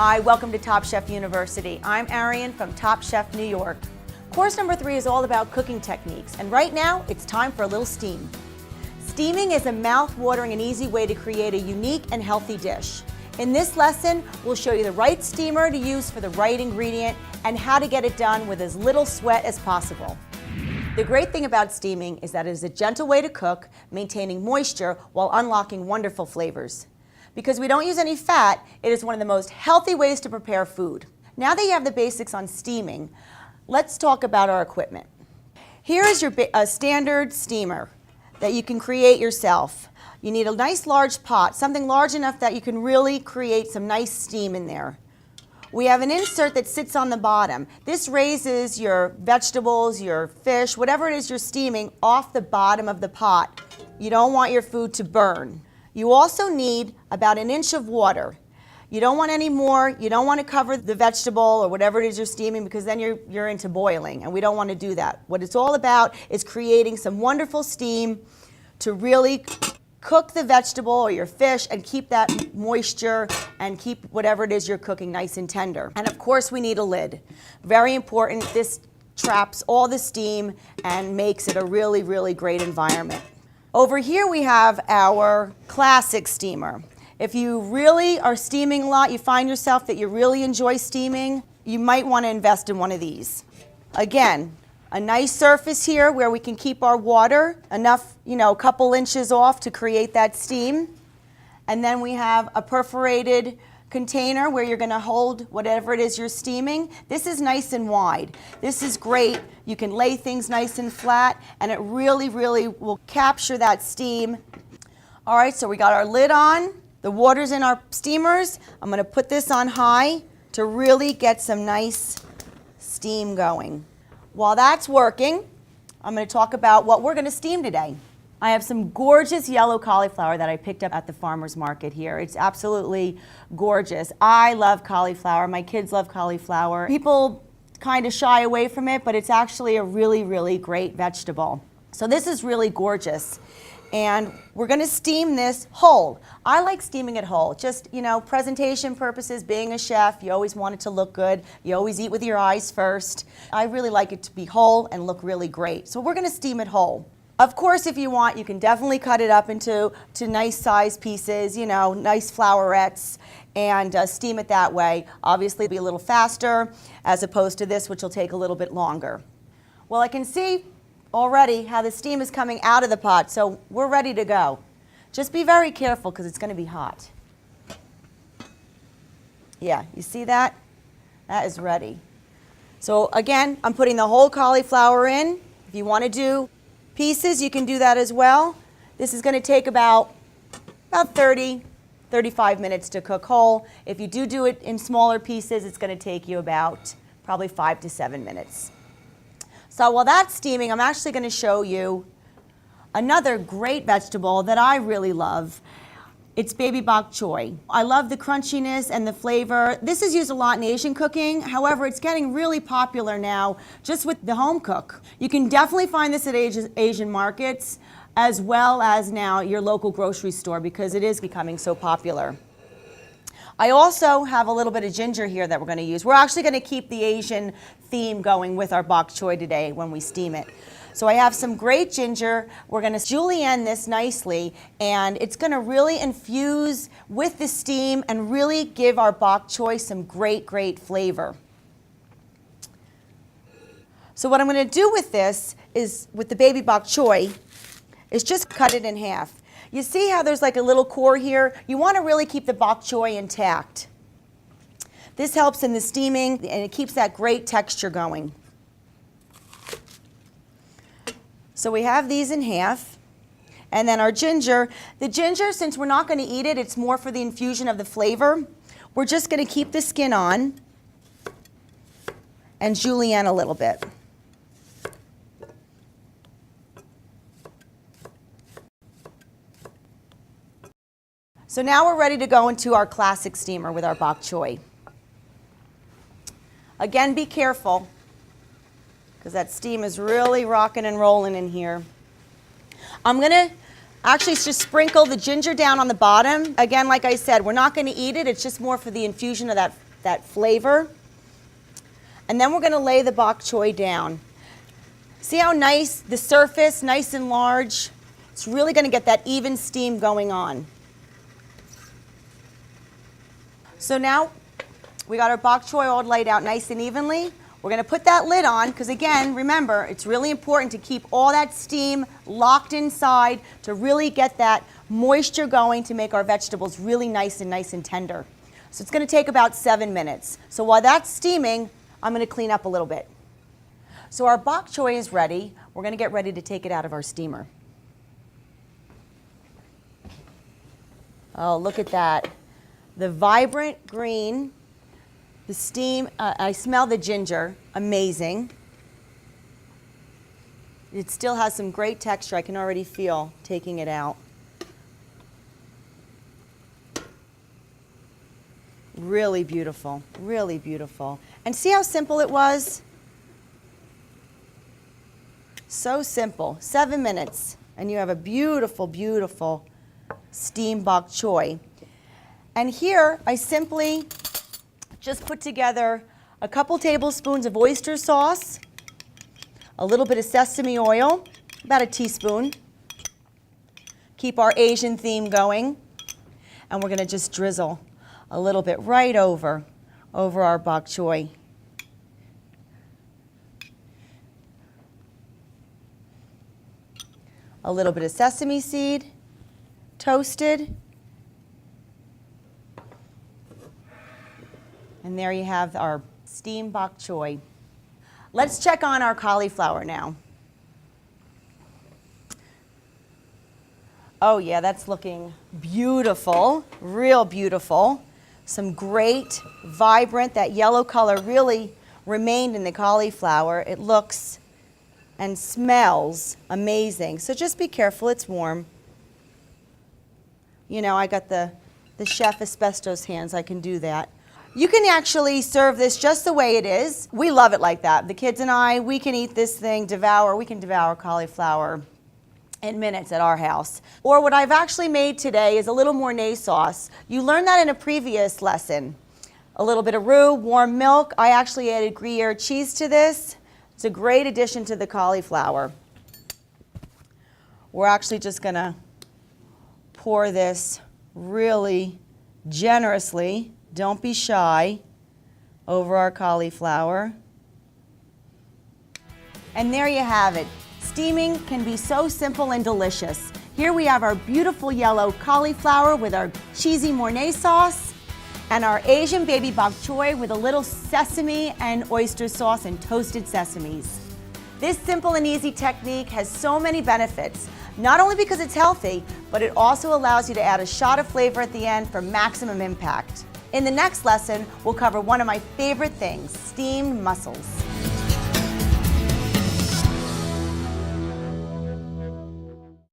Hi, welcome to Top Chef University. I'm Arian from Top Chef New York. Course number 3 is all about cooking techniques, and right now it's time for a little steam. Steaming is a mouth-watering and easy way to create a unique and healthy dish. In this lesson, we'll show you the right steamer to use for the right ingredient and how to get it done with as little sweat as possible. The great thing about steaming is that it is a gentle way to cook, maintaining moisture while unlocking wonderful flavors. Because we don't use any fat, it is one of the most healthy ways to prepare food. Now that you have the basics on steaming, let's talk about our equipment. Here is your standard steamer that you can create yourself. You need a nice large pot, something large enough that you can really create some nice steam in there. We have an insert that sits on the bottom. This raises your vegetables, your fish, whatever it is you're steaming off the bottom of the pot. You don't want your food to burn. You also need about an inch of water. You don't want any more. You don't want to cover the vegetable or whatever it is you're steaming, because then you're into boiling, and we don't want to do that. What it's all about is creating some wonderful steam to really cook the vegetable or your fish and keep that moisture and keep whatever it is you're cooking nice and tender. And of course we need a lid. Very important. This traps all the steam and makes it a really, really great environment. Over here we have our classic steamer. If you really are steaming a lot, you find yourself that you really enjoy steaming, you might want to invest in one of these. Again, a nice surface here where we can keep our water enough, a couple inches off to create that steam. And then we have a perforated container where you're going to hold whatever it is you're steaming. This is nice and wide. This is great. You can lay things nice and flat, and it really, really will capture that steam. All right, so we got our lid on. The water's in our steamers. I'm going to put this on high to really get some nice steam going. While that's working, I'm going to talk about what we're going to steam today. I have some gorgeous yellow cauliflower that I picked up at the farmer's market here. It's absolutely gorgeous. I love cauliflower. My kids love cauliflower. People kind of shy away from it, but it's actually a really, really great vegetable. So this is really gorgeous. And we're going to steam this whole. I like steaming it whole. Just, presentation purposes, being a chef, you always want it to look good. You always eat with your eyes first. I really like it to be whole and look really great. So we're going to steam it whole. Of course, if you want, you can definitely cut it up into nice size pieces, nice flowerets, and steam it that way. Obviously, it'll be a little faster as opposed to this, which will take a little bit longer. Well, I can see already how the steam is coming out of the pot, so we're ready to go. Just be very careful because it's going to be hot. Yeah, you see that? That is ready. So again, I'm putting the whole cauliflower in. If you want to do pieces, you can do that as well. This is going to take about 30, 35 minutes to cook whole. If you do it in smaller pieces, it's going to take you about probably 5 to 7 minutes. So while that's steaming, I'm actually going to show you another great vegetable that I really love. It's baby bok choy. I love the crunchiness and the flavor. This is used a lot in Asian cooking. However, it's getting really popular now just with the home cook. You can definitely find this at Asian markets as well as now your local grocery store because it is becoming so popular. I also have a little bit of ginger here that we're going to use. We're actually going to keep the Asian theme going with our bok choy today when we steam it. So I have some great ginger. We're going to julienne this nicely, and it's going to really infuse with the steam and really give our bok choy some great, great flavor. So what I'm going to do with this is, with the baby bok choy, is just cut it in half. You see how there's like a little core here? You want to really keep the bok choy intact. This helps in the steaming, and it keeps that great texture going. So we have these in half. And then our ginger. The ginger, since we're not going to eat it, it's more for the infusion of the flavor. We're just going to keep the skin on and julienne a little bit. So now we're ready to go into our classic steamer with our bok choy. Again, be careful because that steam is really rocking and rolling in here. I'm going to actually just sprinkle the ginger down on the bottom. Again, like I said, we're not going to eat it. It's just more for the infusion of that that flavor. And then we're going to lay the bok choy down. See how nice the surface, nice and large? It's really going to get that even steam going on. So now we got our bok choy all laid out nice and evenly. We're going to put that lid on because, again, remember, it's really important to keep all that steam locked inside to really get that moisture going to make our vegetables really nice and tender. So it's going to take about 7 minutes. So while that's steaming, I'm going to clean up a little bit. So our bok choy is ready. We're going to get ready to take it out of our steamer. Oh, look at that. The vibrant green. The steam, I smell the ginger, amazing. It still has some great texture. I can already feel taking it out. Really beautiful, really beautiful. And see how simple it was? So simple, 7 minutes, and you have a beautiful, beautiful steamed bok choy. And here, I simply just put together a couple tablespoons of oyster sauce, a little bit of sesame oil, about a teaspoon. Keep our Asian theme going. And we're going to just drizzle a little bit right over our bok choy. A little bit of sesame seed, toasted. And there you have our steamed bok choy. Let's check on our cauliflower now. Oh yeah, that's looking beautiful, real beautiful. Some great, vibrant, that yellow color really remained in the cauliflower. It looks and smells amazing. So just be careful, it's warm. You know, I got the chef asbestos hands, I can do that. You can actually serve this just the way it is. We love it like that. The kids and I, we can eat this thing, we can devour cauliflower in minutes at our house. Or what I've actually made today is a little Mornay sauce. You learned that in a previous lesson. A little bit of roux, warm milk. I actually added Gruyere cheese to this. It's a great addition to the cauliflower. We're actually just gonna pour this really generously, don't be shy, over our cauliflower. And there you have it. Steaming can be so simple and delicious. Here we have our beautiful yellow cauliflower with our cheesy Mornay sauce and our Asian baby bok choy with a little sesame and oyster sauce and toasted sesames. This simple and easy technique has so many benefits, not only because it's healthy, but it also allows you to add a shot of flavor at the end for maximum impact. In the next lesson, we'll cover one of my favorite things, steamed mussels.